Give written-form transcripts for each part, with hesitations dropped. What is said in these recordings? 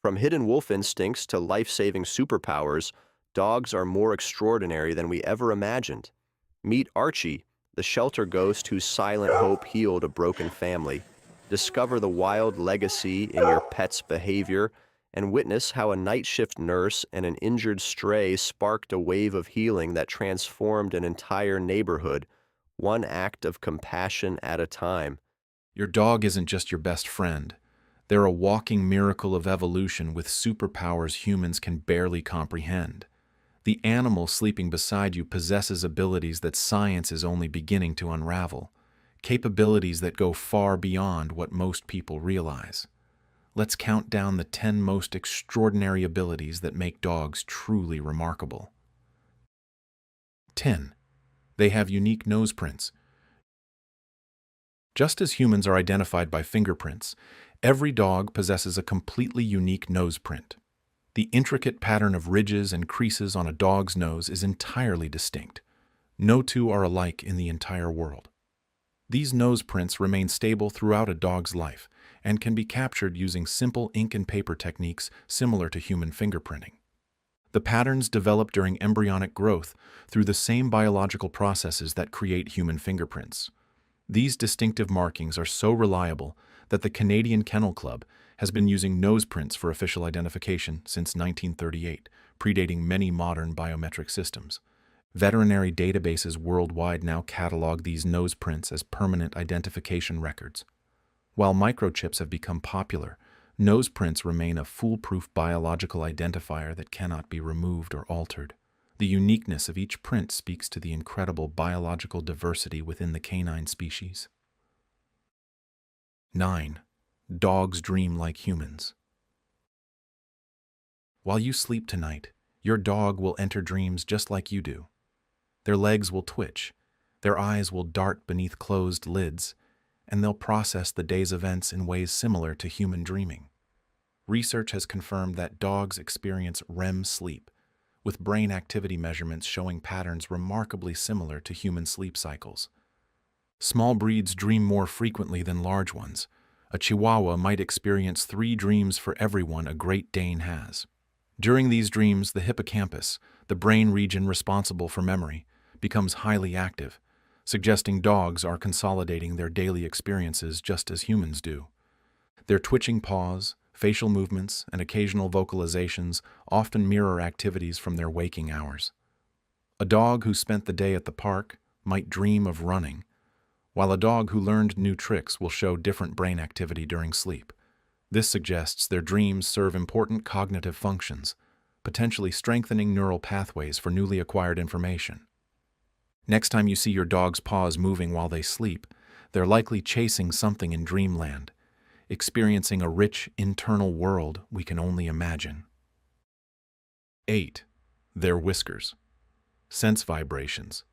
From hidden wolf instincts to life-saving superpowers, dogs are more extraordinary than we ever imagined. Meet Archie, the shelter ghost whose silent hope healed a broken family. Discover the wild legacy in your pet's behavior and witness how a night shift nurse and an injured stray sparked a wave of healing that transformed an entire neighborhood, one act of compassion at a time. Your dog isn't just your best friend. They're a walking miracle of evolution with superpowers humans can barely comprehend. The animal sleeping beside you possesses abilities that science is only beginning to unravel, capabilities that go far beyond what most people realize. Let's count down the 10 most extraordinary abilities that make dogs truly remarkable. 10. They have unique nose prints. Just as humans are identified by fingerprints, every dog possesses a completely unique nose print. The intricate pattern of ridges and creases on a dog's nose is entirely distinct. No two are alike in the entire world. These nose prints remain stable throughout a dog's life and can be captured using simple ink and paper techniques similar to human fingerprinting. The patterns develop during embryonic growth through the same biological processes that create human fingerprints. These distinctive markings are so reliable that the Canadian Kennel Club has been using nose prints for official identification since 1938, predating many modern biometric systems. Veterinary databases worldwide now catalog these nose prints as permanent identification records. While microchips have become popular, nose prints remain a foolproof biological identifier that cannot be removed or altered. The uniqueness of each print speaks to the incredible biological diversity within the canine species. 9. Dogs dream like humans. While you sleep tonight, your dog will enter dreams just like you do. Their legs will twitch, their eyes will dart beneath closed lids, and they'll process the day's events in ways similar to human dreaming. Research has confirmed that dogs experience REM sleep, with brain activity measurements showing patterns remarkably similar to human sleep cycles. Small breeds dream more frequently than large ones. A Chihuahua might experience 3 dreams for every one a Great Dane has. During these dreams, the hippocampus, the brain region responsible for memory, becomes highly active, suggesting dogs are consolidating their daily experiences just as humans do. Their twitching paws, facial movements, and occasional vocalizations often mirror activities from their waking hours. A dog who spent the day at the park might dream of running, while a dog who learned new tricks will show different brain activity during sleep. This suggests their dreams serve important cognitive functions, potentially strengthening neural pathways for newly acquired information. Next time you see your dog's paws moving while they sleep, they're likely chasing something in dreamland, experiencing a rich internal world we can only imagine. 8. Their whiskers. Sense vibrations.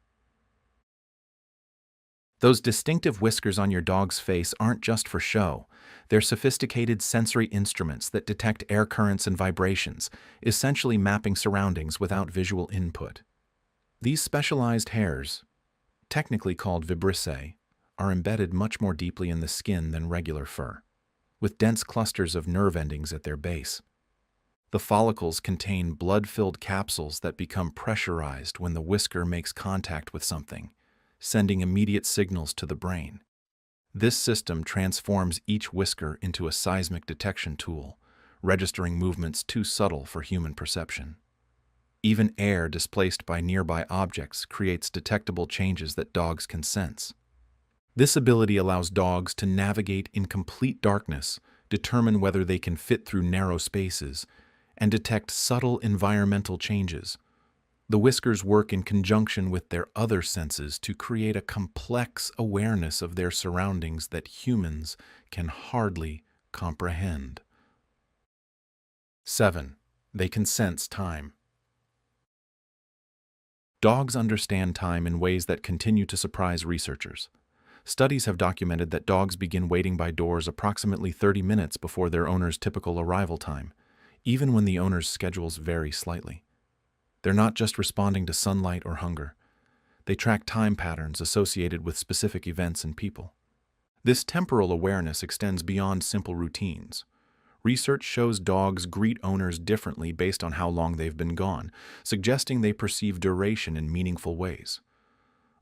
Those distinctive whiskers on your dog's face aren't just for show. They're sophisticated sensory instruments that detect air currents and vibrations, essentially mapping surroundings without visual input. These specialized hairs, technically called vibrissae, are embedded much more deeply in the skin than regular fur, with dense clusters of nerve endings at their base. The follicles contain blood-filled capsules that become pressurized when the whisker makes contact with something, sending immediate signals to the brain. This system transforms each whisker into a seismic detection tool, registering movements too subtle for human perception. Even air displaced by nearby objects creates detectable changes that dogs can sense. This ability allows dogs to navigate in complete darkness, determine whether they can fit through narrow spaces, and detect subtle environmental changes. The whiskers work in conjunction with their other senses to create a complex awareness of their surroundings that humans can hardly comprehend. 7. They can sense time. Dogs understand time in ways that continue to surprise researchers. Studies have documented that dogs begin waiting by doors approximately 30 minutes before their owner's typical arrival time, even when the owner's schedules vary slightly. They're not just responding to sunlight or hunger. They track time patterns associated with specific events and people. This temporal awareness extends beyond simple routines. Research shows dogs greet owners differently based on how long they've been gone, suggesting they perceive duration in meaningful ways.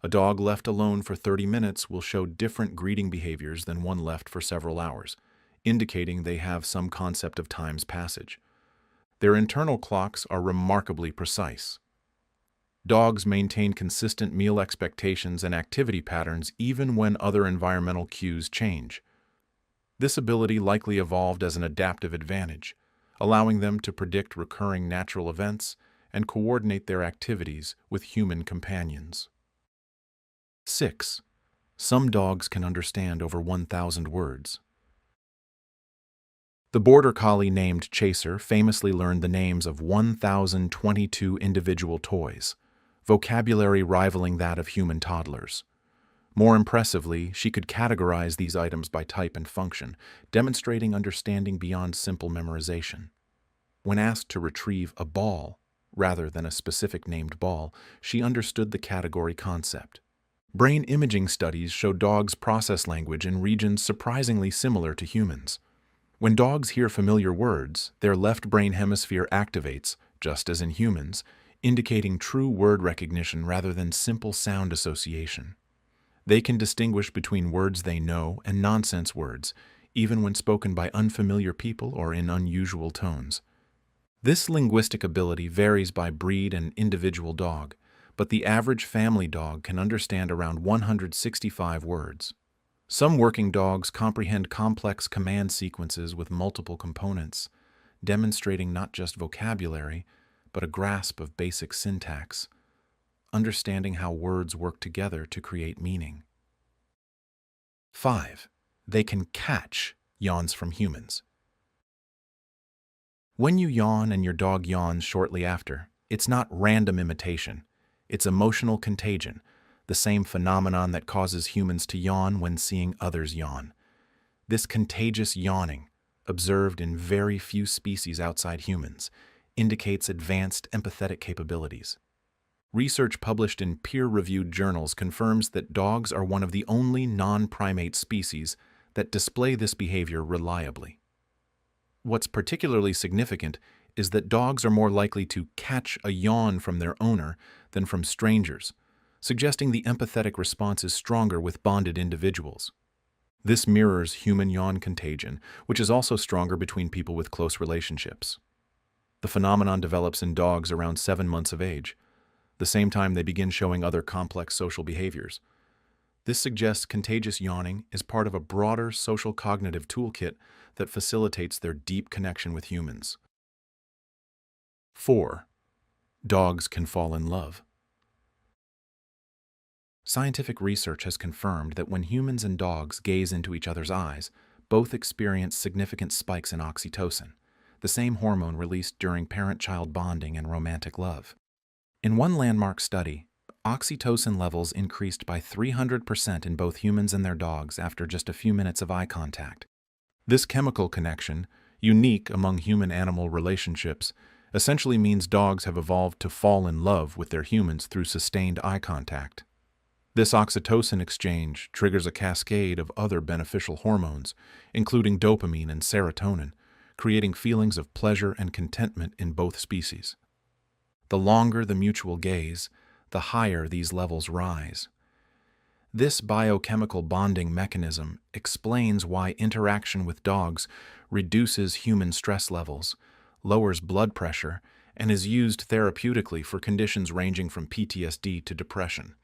A dog left alone for 30 minutes will show different greeting behaviors than one left for several hours, indicating they have some concept of time's passage. Their internal clocks are remarkably precise. Dogs maintain consistent meal expectations and activity patterns even when other environmental cues change. This ability likely evolved as an adaptive advantage, allowing them to predict recurring natural events and coordinate their activities with human companions. 6. Some dogs can understand over 1,000 words. The border collie named Chaser famously learned the names of 1,022 individual toys, vocabulary rivaling that of human toddlers. More impressively, she could categorize these items by type and function, demonstrating understanding beyond simple memorization. When asked to retrieve a ball, rather than a specific named ball, she understood the category concept. Brain imaging studies show dogs process language in regions surprisingly similar to humans. When dogs hear familiar words, their left brain hemisphere activates, just as in humans, indicating true word recognition rather than simple sound association. They can distinguish between words they know and nonsense words, even when spoken by unfamiliar people or in unusual tones. This linguistic ability varies by breed and individual dog, but the average family dog can understand around 165 words. Some working dogs comprehend complex command sequences with multiple components, demonstrating not just vocabulary, but a grasp of basic syntax, understanding how words work together to create meaning. 5. They can catch yawns from humans. When you yawn and your dog yawns shortly after, it's not random imitation, it's emotional contagion, the same phenomenon that causes humans to yawn when seeing others yawn. This contagious yawning, observed in very few species outside humans, indicates advanced empathetic capabilities. Research published in peer-reviewed journals confirms that dogs are one of the only non-primate species that display this behavior reliably. What's particularly significant is that dogs are more likely to catch a yawn from their owner than from strangers, suggesting the empathetic response is stronger with bonded individuals. This mirrors human yawn contagion, which is also stronger between people with close relationships. The phenomenon develops in dogs around 7 months of age, the same time they begin showing other complex social behaviors. This suggests contagious yawning is part of a broader social cognitive toolkit that facilitates their deep connection with humans. 4. Dogs can fall in love. Scientific research has confirmed that when humans and dogs gaze into each other's eyes, both experience significant spikes in oxytocin, the same hormone released during parent-child bonding and romantic love. In one landmark study, oxytocin levels increased by 300% in both humans and their dogs after just a few minutes of eye contact. This chemical connection, unique among human-animal relationships, essentially means dogs have evolved to fall in love with their humans through sustained eye contact. This oxytocin exchange triggers a cascade of other beneficial hormones, including dopamine and serotonin, creating feelings of pleasure and contentment in both species. The longer the mutual gaze, the higher these levels rise. This biochemical bonding mechanism explains why interaction with dogs reduces human stress levels, lowers blood pressure, and is used therapeutically for conditions ranging from PTSD to depression.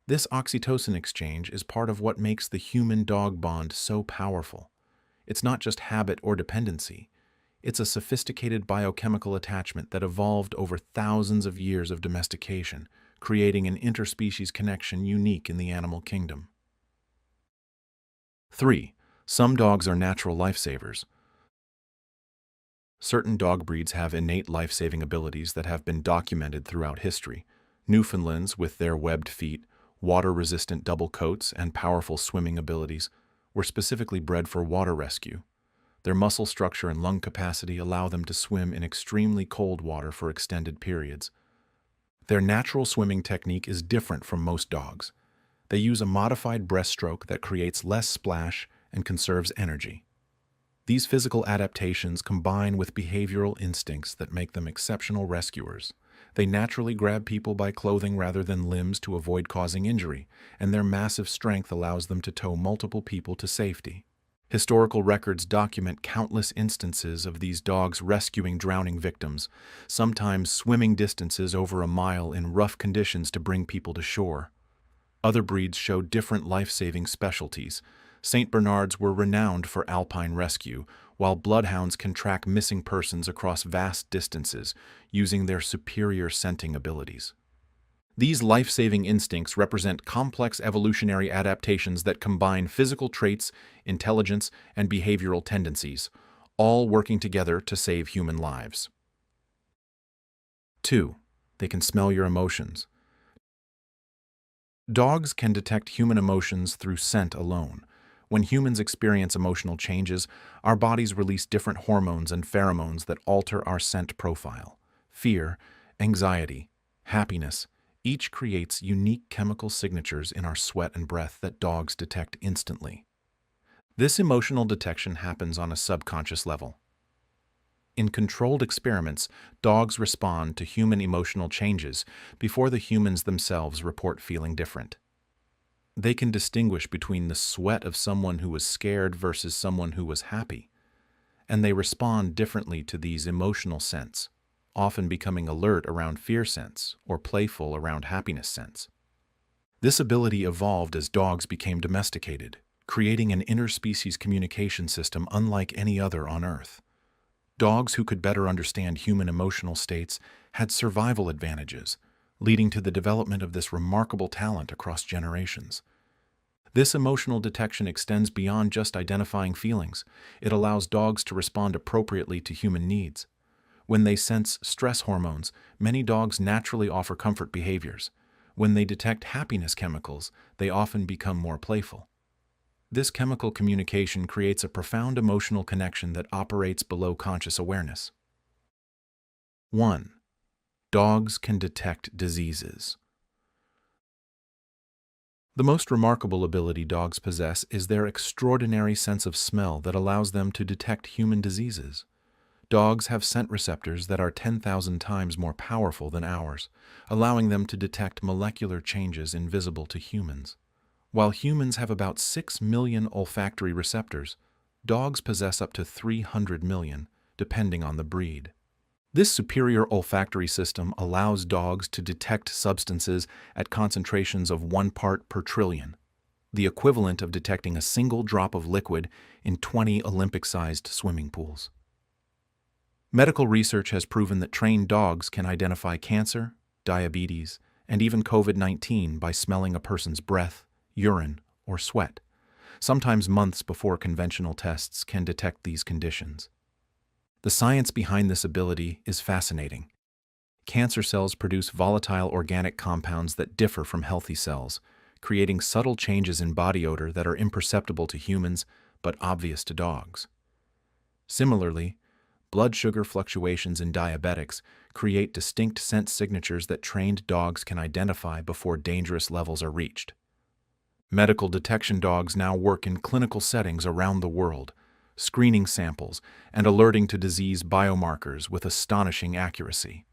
This oxytocin exchange is part of what makes the human-dog bond so powerful. It's not just habit or dependency. It's a sophisticated biochemical attachment that evolved over thousands of years of domestication, creating an interspecies connection unique in the animal kingdom. 3. Some dogs are natural lifesavers. Certain dog breeds have innate life-saving abilities that have been documented throughout history. Newfoundlands, with their webbed feet, water-resistant double coats, and powerful swimming abilities, were specifically bred for water rescue. Their muscle structure and lung capacity allow them to swim in extremely cold water for extended periods. Their natural swimming technique is different from most dogs. They use a modified breaststroke that creates less splash and conserves energy. These physical adaptations combine with behavioral instincts that make them exceptional rescuers. They naturally grab people by clothing rather than limbs to avoid causing injury, and their massive strength allows them to tow multiple people to safety. Historical records document countless instances of these dogs rescuing drowning victims, sometimes swimming distances over a mile in rough conditions to bring people to shore. Other breeds show different life-saving specialties. St. Bernards were renowned for alpine rescue, while bloodhounds can track missing persons across vast distances using their superior scenting abilities. These life-saving instincts represent complex evolutionary adaptations that combine physical traits, intelligence, and behavioral tendencies, all working together to save human lives. 2. They can smell your emotions. Dogs can detect human emotions through scent alone. When humans experience emotional changes, our bodies release different hormones and pheromones that alter our scent profile. Fear, anxiety, happiness, each creates unique chemical signatures in our sweat and breath that dogs detect instantly. This emotional detection happens on a subconscious level. In controlled experiments, dogs respond to human emotional changes before the humans themselves report feeling different. They can distinguish between the sweat of someone who was scared versus someone who was happy, and they respond differently to these emotional scents, often becoming alert around fear scents or playful around happiness scents. This ability evolved as dogs became domesticated, creating an interspecies communication system unlike any other on Earth. Dogs who could better understand human emotional states had survival advantages, leading to the development of this remarkable talent across generations. This emotional detection extends beyond just identifying feelings. It allows dogs to respond appropriately to human needs. When they sense stress hormones, many dogs naturally offer comfort behaviors. When they detect happiness chemicals, they often become more playful. This chemical communication creates a profound emotional connection that operates below conscious awareness. 1. Dogs can detect diseases. The most remarkable ability dogs possess is their extraordinary sense of smell that allows them to detect human diseases. Dogs have scent receptors that are 10,000 times more powerful than ours, allowing them to detect molecular changes invisible to humans. While humans have about 6 million olfactory receptors, dogs possess up to 300 million, depending on the breed. This superior olfactory system allows dogs to detect substances at concentrations of 1 part per trillion, the equivalent of detecting a single drop of liquid in 20 Olympic-sized swimming pools. Medical research has proven that trained dogs can identify cancer, diabetes, and even COVID-19 by smelling a person's breath, urine, or sweat, sometimes months before conventional tests can detect these conditions. The science behind this ability is fascinating. Cancer cells produce volatile organic compounds that differ from healthy cells, creating subtle changes in body odor that are imperceptible to humans but obvious to dogs. Similarly, blood sugar fluctuations in diabetics create distinct scent signatures that trained dogs can identify before dangerous levels are reached. Medical detection dogs now work in clinical settings around the world, screening samples and alerting to disease biomarkers with astonishing accuracy.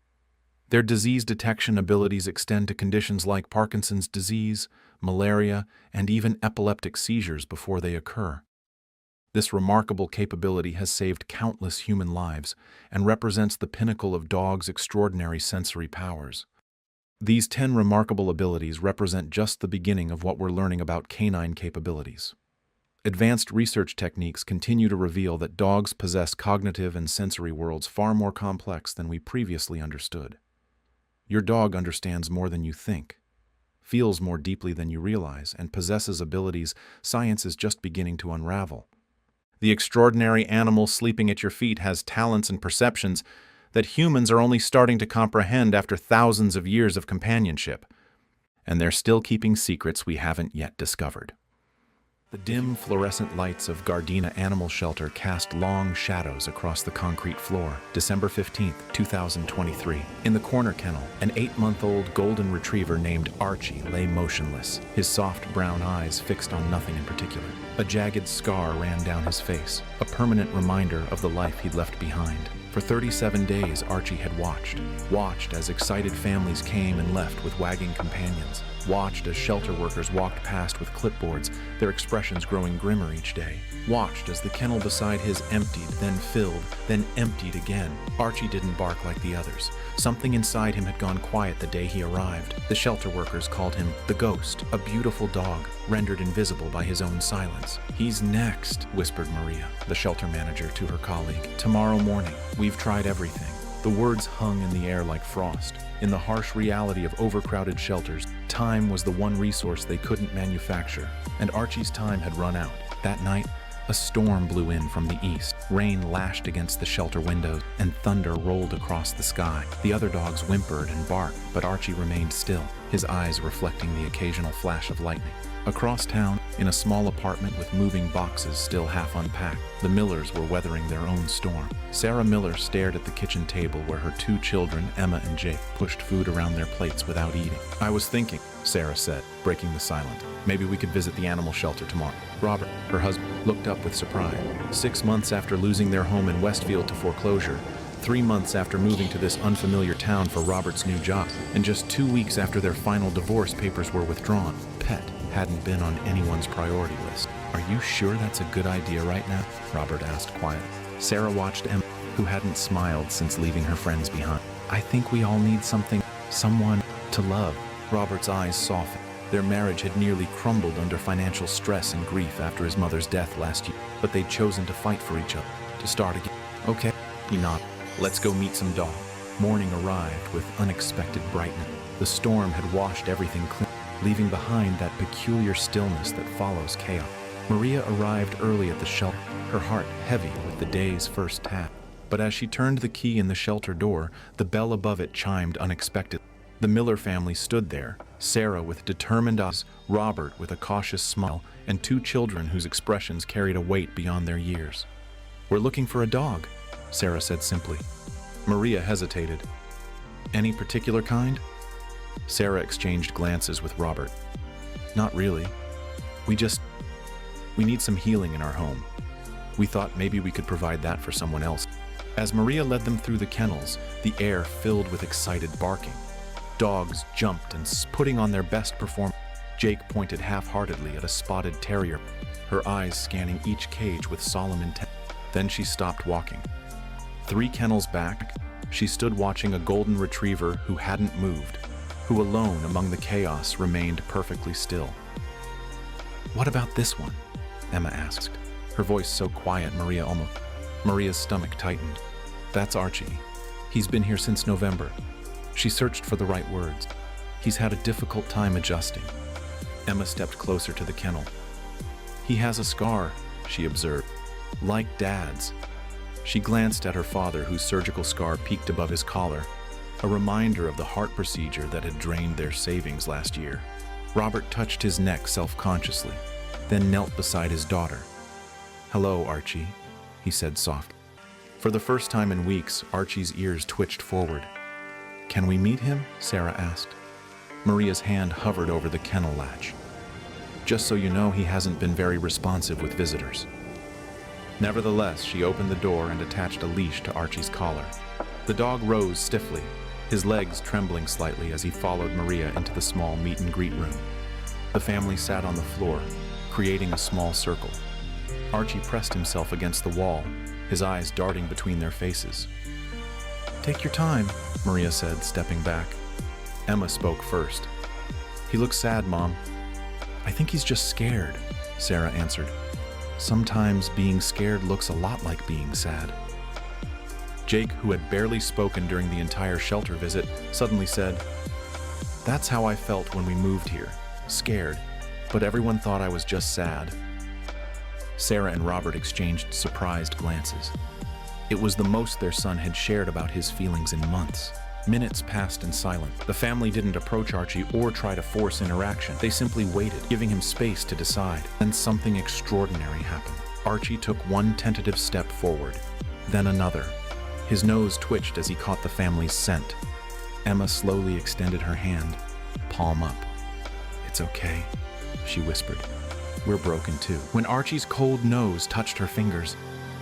Their disease detection abilities extend to conditions like Parkinson's disease, malaria, and even epileptic seizures before they occur. This remarkable capability has saved countless human lives and represents the pinnacle of dogs' extraordinary sensory powers. These 10 remarkable abilities represent just the beginning of what we're learning about canine capabilities. Advanced research techniques continue to reveal that dogs possess cognitive and sensory worlds far more complex than we previously understood. Your dog understands more than you think, feels more deeply than you realize, and possesses abilities science is just beginning to unravel. The extraordinary animal sleeping at your feet has talents and perceptions that humans are only starting to comprehend after thousands of years of companionship, and they're still keeping secrets we haven't yet discovered. The dim fluorescent lights of Gardena Animal Shelter cast long shadows across the concrete floor. December 15th, 2023. In the corner kennel, an 8-month-old golden retriever named Archie lay motionless, his soft brown eyes fixed on nothing in particular. A jagged scar ran down his face, a permanent reminder of the life he'd left behind. For 37 days, Archie had watched as excited families came and left with wagging companions, watched as shelter workers walked past with clipboards, their expressions growing grimmer each day, watched as the kennel beside his emptied, then filled, then emptied again. Archie didn't bark like the others. Something inside him had gone quiet the day he arrived. The shelter workers called him the Ghost, a beautiful dog, rendered invisible by his own silence. "He's next," whispered Maria, the shelter manager, to her colleague. "Tomorrow morning. We've tried everything." The words hung in the air like frost. In the harsh reality of overcrowded shelters, time was the one resource they couldn't manufacture, and Archie's time had run out. That night, a storm blew in from the east. Rain lashed against the shelter windows, and thunder rolled across the sky. The other dogs whimpered and barked, but Archie remained still, his eyes reflecting the occasional flash of lightning. Across town, in a small apartment with moving boxes still half unpacked, the Millers were weathering their own storm. Sarah Miller stared at the kitchen table where her 2 children, Emma and Jake, pushed food around their plates without eating. "I was thinking," Sarah said, breaking the silence, "maybe we could visit the animal shelter tomorrow." Robert, her husband, looked up with surprise. 6 months after losing their home in Westfield to foreclosure, 3 months after moving to this unfamiliar town for Robert's new job, and just 2 weeks after their final divorce papers were withdrawn, Pet hadn't been on anyone's priority list. "Are you sure that's a good idea right now?" Robert asked quietly. Sarah watched Emma, who hadn't smiled since leaving her friends behind. "I think we all need someone to love." Robert's eyes softened. Their marriage had nearly crumbled under financial stress and grief after his mother's death last year, but they'd chosen to fight for each other, to start again. "Okay," he nodded. "Let's go meet some dogs." Morning arrived with unexpected brightness. The storm had washed everything clean, leaving behind that peculiar stillness that follows chaos. Maria arrived early at the shelter, her heart heavy with the day's first task. But as she turned the key in the shelter door, the bell above it chimed unexpectedly. The Miller family stood there, Sarah with determined eyes, Robert with a cautious smile, and 2 children whose expressions carried a weight beyond their years. "We're looking for a dog," Sarah said simply. Maria hesitated. "Any particular kind?" Sarah exchanged glances with Robert. "Not really. We need some healing in our home. We thought maybe we could provide that for someone else." As Maria led them through the kennels, the air filled with excited barking. Dogs jumped and putting on their best performance. Jake pointed half-heartedly at a spotted terrier, her eyes scanning each cage with solemn intent. Then she stopped walking. 3 kennels back, she stood watching a golden retriever who hadn't moved, who alone among the chaos remained perfectly still. "What about this one?" Emma asked, her voice so quiet Maria's stomach tightened. "That's Archie. He's been here since November." She searched for the right words. "He's had a difficult time adjusting." Emma stepped closer to the kennel. "He has a scar," she observed, "like Dad's." She glanced at her father, whose surgical scar peeked above his collar, a reminder of the heart procedure that had drained their savings last year. Robert touched his neck self-consciously, then knelt beside his daughter. "Hello, Archie," he said softly. For the first time in weeks, Archie's ears twitched forward. "Can we meet him?" Sarah asked. Maria's hand hovered over the kennel latch. "Just so you know, he hasn't been very responsive with visitors." Nevertheless, she opened the door and attached a leash to Archie's collar. The dog rose stiffly, his legs trembling slightly as he followed Maria into the small meet-and-greet room. The family sat on the floor, creating a small circle. Archie pressed himself against the wall, his eyes darting between their faces. "Take your time," Maria said, stepping back. Emma spoke first. "He looks sad, Mom." "I think he's just scared," Sarah answered. "Sometimes being scared looks a lot like being sad." Jake, who had barely spoken during the entire shelter visit, suddenly said, "That's how I felt when we moved here, scared, but everyone thought I was just sad." Sarah and Robert exchanged surprised glances. It was the most their son had shared about his feelings in months. Minutes passed in silence. The family didn't approach Archie or try to force interaction. They simply waited, giving him space to decide. Then something extraordinary happened. Archie took one tentative step forward, then another. His nose twitched as he caught the family's scent. Emma slowly extended her hand, palm up. "It's okay," she whispered. "We're broken too." When Archie's cold nose touched her fingers,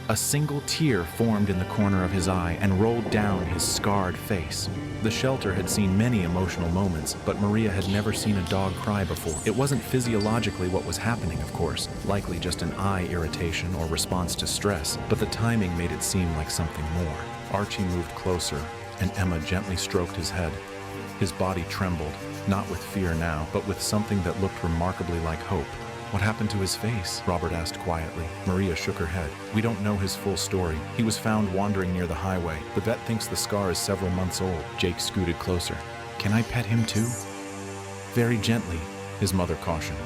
a single tear formed in the corner of his eye and rolled down his scarred face. The shelter had seen many emotional moments, but Maria had never seen a dog cry before. It wasn't physiologically what was happening, of course, likely just an eye irritation or response to stress, but the timing made it seem like something more. Archie moved closer, and Emma gently stroked his head. His body trembled, not with fear now, but with something that looked remarkably like hope. "What happened to his face?" Robert asked quietly. Maria shook her head. "We don't know his full story. He was found wandering near the highway. The vet thinks the scar is several months old." Jake scooted closer. "Can I pet him too?" "Very gently," his mother cautioned.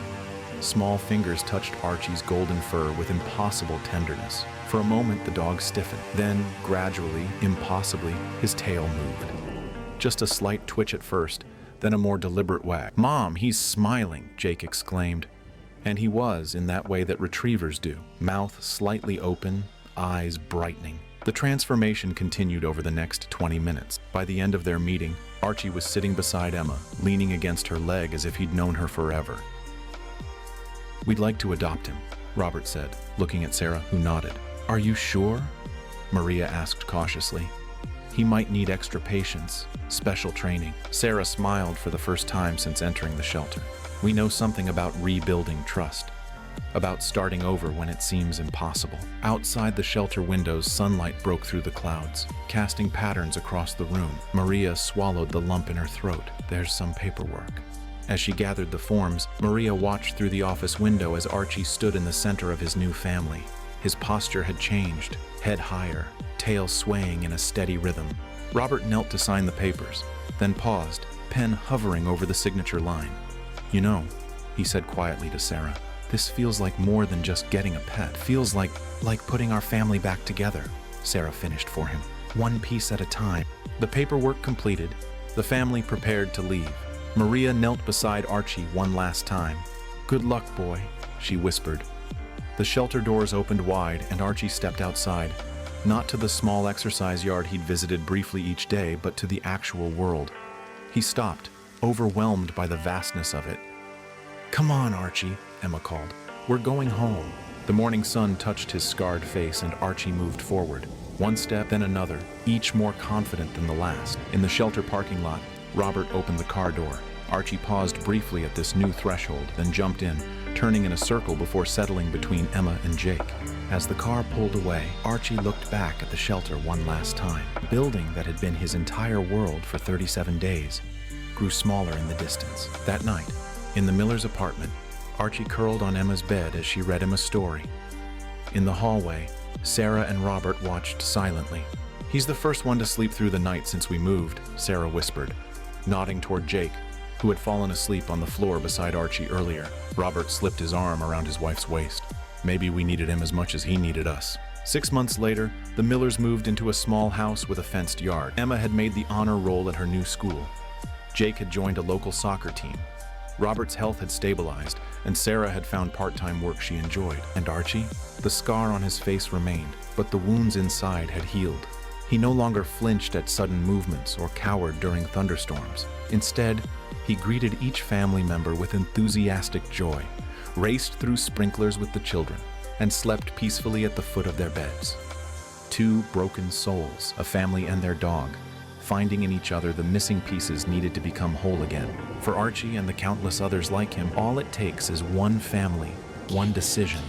Small fingers touched Archie's golden fur with impossible tenderness. For a moment, the dog stiffened. Then, gradually, impossibly, his tail moved. Just a slight twitch at first, then a more deliberate wag. "Mom, he's smiling," Jake exclaimed. And he was, in that way that retrievers do, mouth slightly open, eyes brightening. The transformation continued over the next 20 minutes. By the end of their meeting, Archie was sitting beside Emma, leaning against her leg as if he'd known her forever. "We'd like to adopt him," Robert said, looking at Sarah, who nodded. "Are you sure?" Maria asked cautiously. "He might need extra patience, special training." Sarah smiled for the first time since entering the shelter. "We know something about rebuilding trust, about starting over when it seems impossible." Outside the shelter windows, sunlight broke through the clouds, casting patterns across the room. Maria swallowed the lump in her throat. "There's some paperwork." As she gathered the forms, Maria watched through the office window as Archie stood in the center of his new family. His posture had changed, head higher, tail swaying in a steady rhythm. Robert knelt to sign the papers, then paused, pen hovering over the signature line. "You know," he said quietly to Sarah, "this feels like more than just getting a pet. Feels like putting our family back together." Sarah finished for him, one piece at a time. The paperwork completed, the family prepared to leave. Maria knelt beside Archie one last time. "Good luck, boy," she whispered. The shelter doors opened wide and Archie stepped outside, not to the small exercise yard he'd visited briefly each day, but to the actual world. He stopped, overwhelmed by the vastness of it. "Come on, Archie," Emma called. "We're going home." The morning sun touched his scarred face and Archie moved forward. One step, then another, each more confident than the last. In the shelter parking lot, Robert opened the car door. Archie paused briefly at this new threshold, then jumped in, turning in a circle before settling between Emma and Jake. As the car pulled away, Archie looked back at the shelter one last time. The building that had been his entire world for 37 days grew smaller in the distance. That night, in the Miller's apartment, Archie curled on Emma's bed as she read him a story. In the hallway, Sarah and Robert watched silently. "He's the first one to sleep through the night since we moved," Sarah whispered, nodding toward Jake, who had fallen asleep on the floor beside Archie earlier. Robert slipped his arm around his wife's waist. "Maybe we needed him as much as he needed us." 6 months later, the Millers moved into a small house with a fenced yard. Emma had made the honor roll at her new school. Jake had joined a local soccer team. Robert's health had stabilized, and Sarah had found part-time work she enjoyed. And Archie? The scar on his face remained, but the wounds inside had healed. He no longer flinched at sudden movements or cowered during thunderstorms. Instead, he greeted each family member with enthusiastic joy, raced through sprinklers with the children, and slept peacefully at the foot of their beds. Two broken souls, a family and their dog, finding in each other the missing pieces needed to become whole again. For Archie and the countless others like him, all it takes is one family, one decision,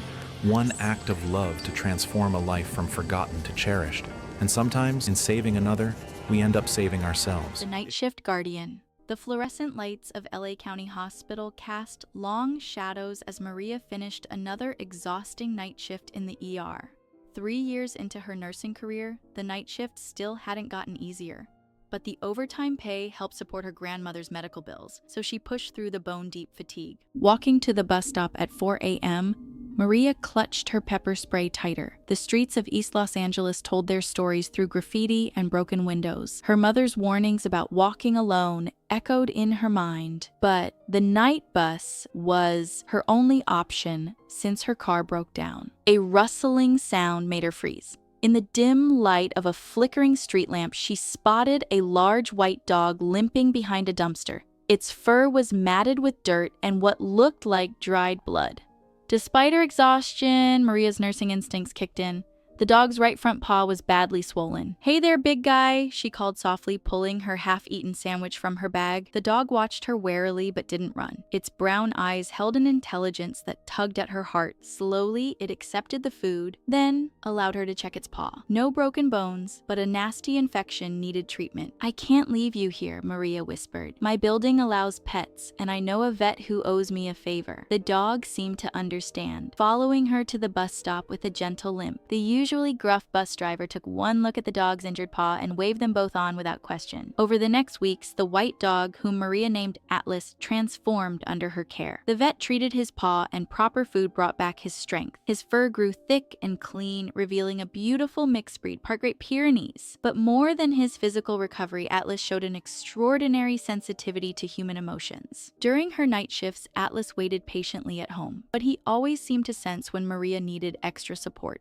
one act of love to transform a life from forgotten to cherished. And sometimes, in saving another, we end up saving ourselves. The Night Shift Guardian. The fluorescent lights of LA County Hospital cast long shadows as Maria finished another exhausting night shift in the ER. 3 years into her nursing career, the night shift still hadn't gotten easier. But the overtime pay helped support her grandmother's medical bills, so she pushed through the bone-deep fatigue. Walking to the bus stop at 4 a.m., Maria clutched her pepper spray tighter. The streets of East Los Angeles told their stories through graffiti and broken windows. Her mother's warnings about walking alone echoed in her mind, but the night bus was her only option since her car broke down. A rustling sound made her freeze. In the dim light of a flickering street lamp, she spotted a large white dog limping behind a dumpster. Its fur was matted with dirt and what looked like dried blood. Despite her exhaustion, Maria's nursing instincts kicked in. The dog's right front paw was badly swollen. "Hey there, big guy," she called softly, pulling her half-eaten sandwich from her bag. The dog watched her warily but didn't run. Its brown eyes held an intelligence that tugged at her heart. Slowly, it accepted the food, then allowed her to check its paw. No broken bones, but a nasty infection needed treatment. "I can't leave you here," Maria whispered. "My building allows pets, and I know a vet who owes me a favor." The dog seemed to understand, following her to the bus stop with a gentle limp. The usually gruff bus driver took one look at the dog's injured paw and waved them both on without question. Over the next weeks, the white dog, whom Maria named Atlas, transformed under her care. The vet treated his paw, and proper food brought back his strength. His fur grew thick and clean, revealing a beautiful mixed breed, part Great Pyrenees. But more than his physical recovery, Atlas showed an extraordinary sensitivity to human emotions. During her night shifts, Atlas waited patiently at home, but he always seemed to sense when Maria needed extra support.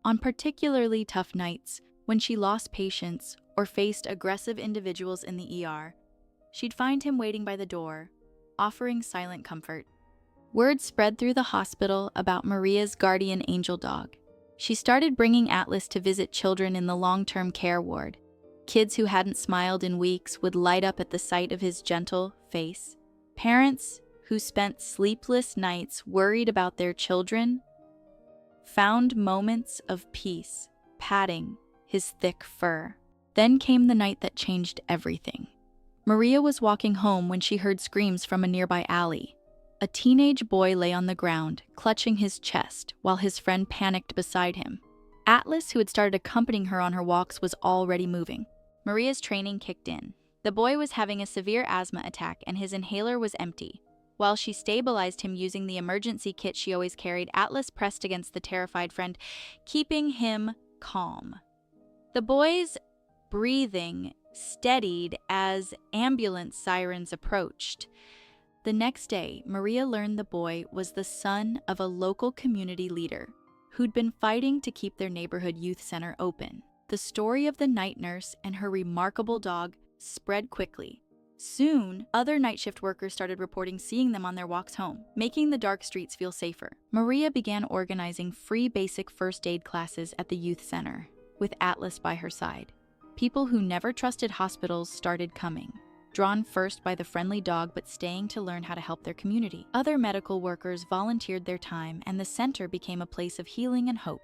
On particularly tough nights, when she lost patience or faced aggressive individuals in the ER, she'd find him waiting by the door, offering silent comfort. Word spread through the hospital about Maria's guardian angel dog. She started bringing Atlas to visit children in the long-term care ward. Kids who hadn't smiled in weeks would light up at the sight of his gentle face. Parents who spent sleepless nights worried about their children found moments of peace, patting his thick fur. Then came the night that changed everything. Maria was walking home when she heard screams from a nearby alley. A teenage boy lay on the ground, clutching his chest, while his friend panicked beside him. Atlas, who had started accompanying her on her walks, was already moving. Maria's training kicked in. The boy was having a severe asthma attack, and his inhaler was empty. While she stabilized him using the emergency kit she always carried, Atlas pressed against the terrified friend, keeping him calm. The boy's breathing steadied as ambulance sirens approached. The next day, Maria learned the boy was the son of a local community leader who'd been fighting to keep their neighborhood youth center open. The story of the night nurse and her remarkable dog spread quickly. Soon, other night shift workers started reporting seeing them on their walks home, making the dark streets feel safer. Maria began organizing free basic first aid classes at the youth center, with Atlas by her side. People who never trusted hospitals started coming, drawn first by the friendly dog but staying to learn how to help their community. Other medical workers volunteered their time, and the center became a place of healing and hope.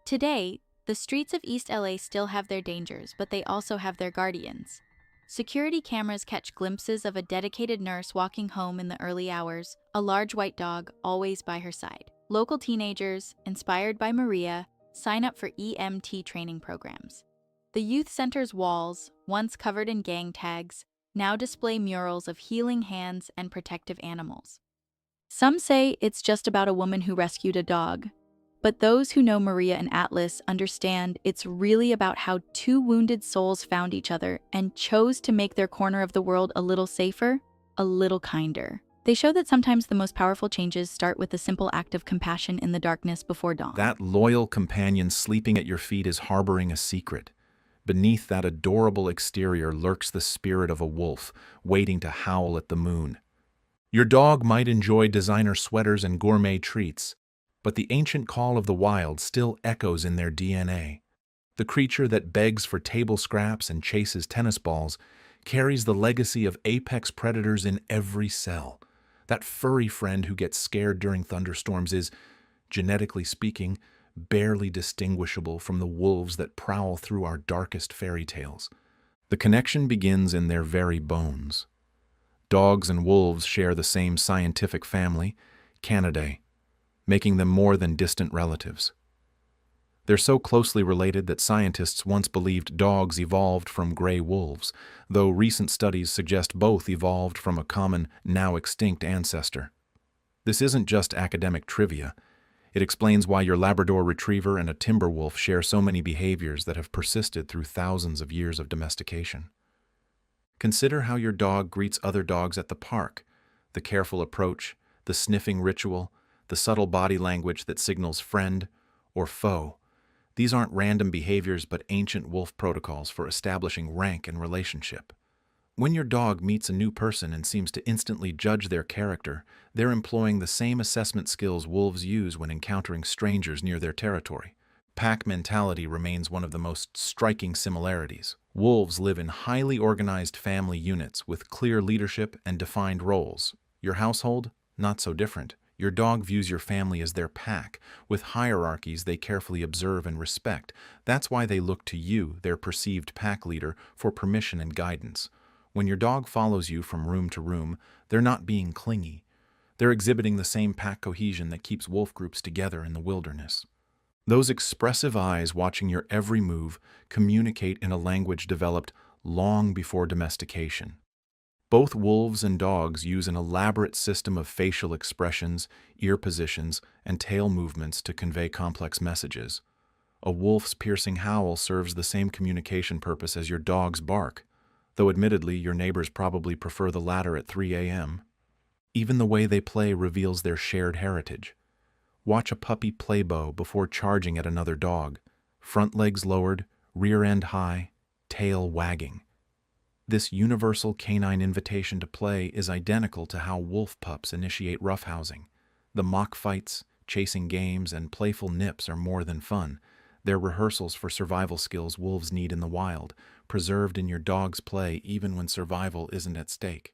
Today, the streets of East LA still have their dangers, but they also have their guardians. Security cameras catch glimpses of a dedicated nurse walking home in the early hours, a large white dog always by her side. Local teenagers, inspired by Maria, sign up for EMT training programs. The youth center's walls, once covered in gang tags, now display murals of healing hands and protective animals. Some say it's just about a woman who rescued a dog, but those who know Maria and Atlas understand it's really about how two wounded souls found each other and chose to make their corner of the world a little safer, a little kinder. They show that sometimes the most powerful changes start with a simple act of compassion in the darkness before dawn. That loyal companion sleeping at your feet is harboring a secret. Beneath that adorable exterior lurks the spirit of a wolf, waiting to howl at the moon. Your dog might enjoy designer sweaters and gourmet treats, but the ancient call of the wild still echoes in their DNA. The creature that begs for table scraps and chases tennis balls carries the legacy of apex predators in every cell. That furry friend who gets scared during thunderstorms is, genetically speaking, barely distinguishable from the wolves that prowl through our darkest fairy tales. The connection begins in their very bones. Dogs and wolves share the same scientific family, Canidae, making them more than distant relatives. They're so closely related that scientists once believed dogs evolved from gray wolves, though recent studies suggest both evolved from a common, now extinct ancestor. This isn't just academic trivia. It explains why your Labrador Retriever and a Timber Wolf share so many behaviors that have persisted through thousands of years of domestication. Consider how your dog greets other dogs at the park, the careful approach, the sniffing ritual, the subtle body language that signals friend or foe. These aren't random behaviors but ancient wolf protocols for establishing rank and relationship. When your dog meets a new person and seems to instantly judge their character, they're employing the same assessment skills wolves use when encountering strangers near their territory. Pack mentality remains one of the most striking similarities. Wolves live in highly organized family units with clear leadership and defined roles. Your household? Not so different. Your dog views your family as their pack, with hierarchies they carefully observe and respect. That's why they look to you, their perceived pack leader, for permission and guidance. When your dog follows you from room to room, they're not being clingy. They're exhibiting the same pack cohesion that keeps wolf groups together in the wilderness. Those expressive eyes watching your every move communicate in a language developed long before domestication. Both wolves and dogs use an elaborate system of facial expressions, ear positions, and tail movements to convey complex messages. A wolf's piercing howl serves the same communication purpose as your dog's bark, though admittedly your neighbors probably prefer the latter at 3 a.m. Even the way they play reveals their shared heritage. Watch a puppy play bow before charging at another dog, front legs lowered, rear end high, tail wagging. This universal canine invitation to play is identical to how wolf pups initiate roughhousing. The mock fights, chasing games, and playful nips are more than fun. They're rehearsals for survival skills wolves need in the wild, preserved in your dog's play even when survival isn't at stake.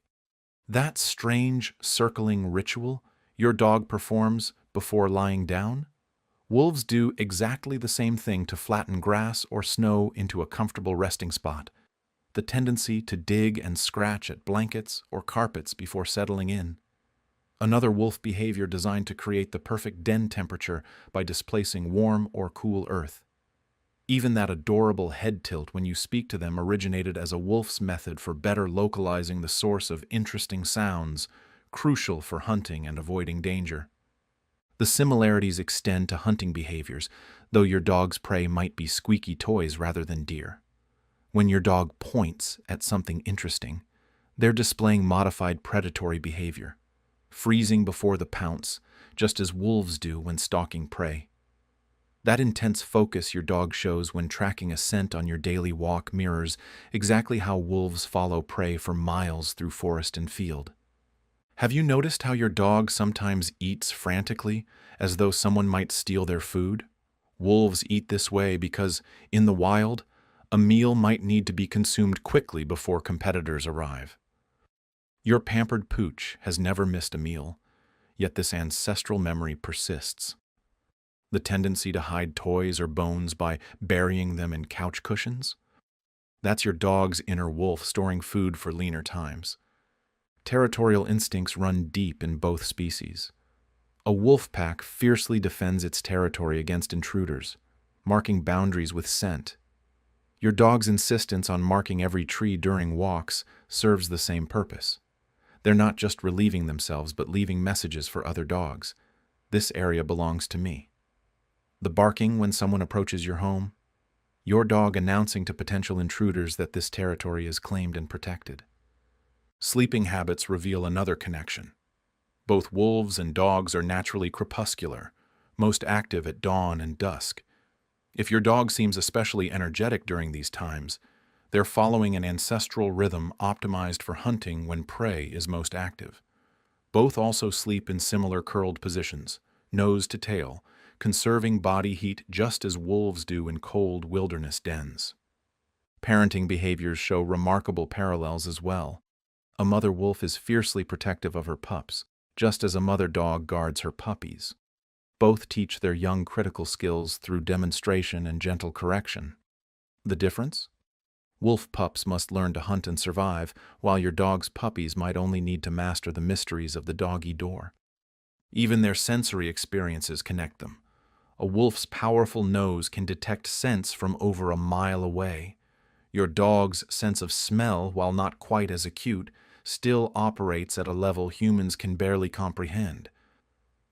That strange, circling ritual your dog performs before lying down? Wolves do exactly the same thing to flatten grass or snow into a comfortable resting spot. The tendency to dig and scratch at blankets or carpets before settling in. Another wolf behavior designed to create the perfect den temperature by displacing warm or cool earth. Even that adorable head tilt when you speak to them originated as a wolf's method for better localizing the source of interesting sounds, crucial for hunting and avoiding danger. The similarities extend to hunting behaviors, though your dog's prey might be squeaky toys rather than deer. When your dog points at something interesting, they're displaying modified predatory behavior, freezing before the pounce, just as wolves do when stalking prey. That intense focus your dog shows when tracking a scent on your daily walk mirrors exactly how wolves follow prey for miles through forest and field. Have you noticed how your dog sometimes eats frantically, as though someone might steal their food? Wolves eat this way because, in the wild, a meal might need to be consumed quickly before competitors arrive. Your pampered pooch has never missed a meal, yet this ancestral memory persists. The tendency to hide toys or bones by burying them in couch cushions? That's your dog's inner wolf storing food for leaner times. Territorial instincts run deep in both species. A wolf pack fiercely defends its territory against intruders, marking boundaries with scent. Your dog's insistence on marking every tree during walks serves the same purpose. They're not just relieving themselves, but leaving messages for other dogs. This area belongs to me. The barking when someone approaches your home? Your dog announcing to potential intruders that this territory is claimed and protected. Sleeping habits reveal another connection. Both wolves and dogs are naturally crepuscular, most active at dawn and dusk. If your dog seems especially energetic during these times, they're following an ancestral rhythm optimized for hunting when prey is most active. Both also sleep in similar curled positions, nose to tail, conserving body heat just as wolves do in cold wilderness dens. Parenting behaviors show remarkable parallels as well. A mother wolf is fiercely protective of her pups, just as a mother dog guards her puppies. Both teach their young critical skills through demonstration and gentle correction. The difference? Wolf pups must learn to hunt and survive, while your dog's puppies might only need to master the mysteries of the doggy door. Even their sensory experiences connect them. A wolf's powerful nose can detect scents from over a mile away. Your dog's sense of smell, while not quite as acute, still operates at a level humans can barely comprehend.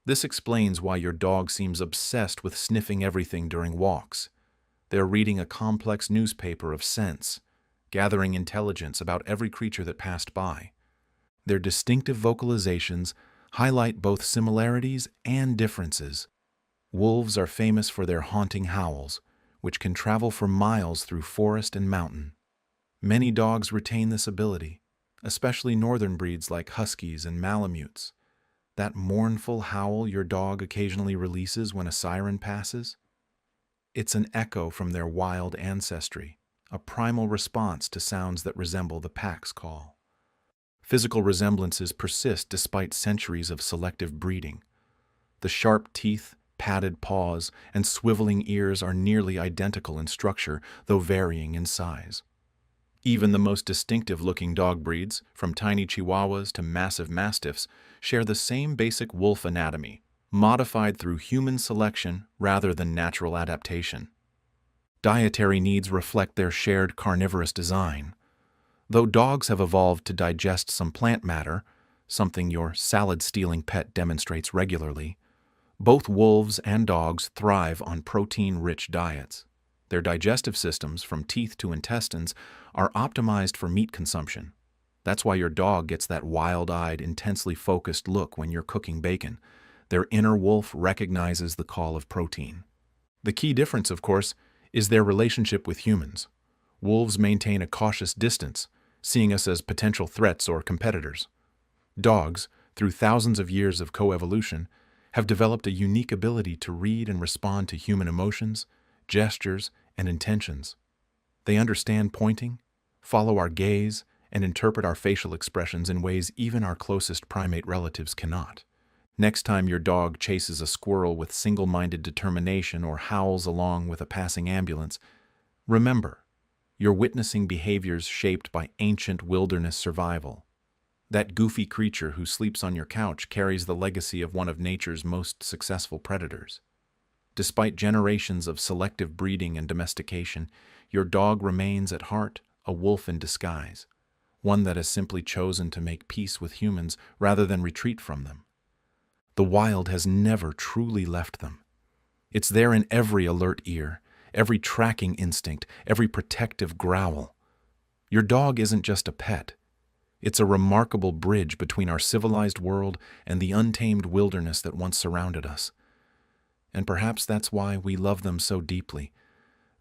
This explains why your dog seems obsessed with sniffing everything during walks. They're reading a complex newspaper of scents, gathering intelligence about every creature that passed by. Their distinctive vocalizations highlight both similarities and differences. Wolves are famous for their haunting howls, which can travel for miles through forest and mountain. Many dogs retain this ability, especially northern breeds like huskies and malamutes. That mournful howl your dog occasionally releases when a siren passes? It's an echo from their wild ancestry, a primal response to sounds that resemble the pack's call. Physical resemblances persist despite centuries of selective breeding. The sharp teeth, padded paws, and swiveling ears are nearly identical in structure, though varying in size. Even the most distinctive-looking dog breeds, from tiny Chihuahuas to massive Mastiffs, share the same basic wolf anatomy, modified through human selection rather than natural adaptation. Dietary needs reflect their shared carnivorous design. Though dogs have evolved to digest some plant matter, something your salad-stealing pet demonstrates regularly, both wolves and dogs thrive on protein-rich diets. Their digestive systems, from teeth to intestines, are optimized for meat consumption. That's why your dog gets that wild-eyed, intensely focused look when you're cooking bacon. Their inner wolf recognizes the call of protein. The key difference, of course, is their relationship with humans. Wolves maintain a cautious distance, seeing us as potential threats or competitors. Dogs, through thousands of years of coevolution, have developed a unique ability to read and respond to human emotions, gestures, and intentions. They understand pointing, follow our gaze, and interpret our facial expressions in ways even our closest primate relatives cannot. Next time your dog chases a squirrel with single-minded determination or howls along with a passing ambulance, remember, you're witnessing behaviors shaped by ancient wilderness survival. That goofy creature who sleeps on your couch carries the legacy of one of nature's most successful predators. Despite generations of selective breeding and domestication, your dog remains at heart a wolf in disguise, one that has simply chosen to make peace with humans rather than retreat from them. The wild has never truly left them. It's there in every alert ear, every tracking instinct, every protective growl. Your dog isn't just a pet. It's a remarkable bridge between our civilized world and the untamed wilderness that once surrounded us. And perhaps that's why we love them so deeply.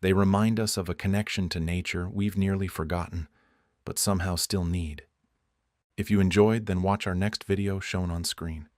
They remind us of a connection to nature we've nearly forgotten, but somehow still need. If you enjoyed, then watch our next video shown on screen.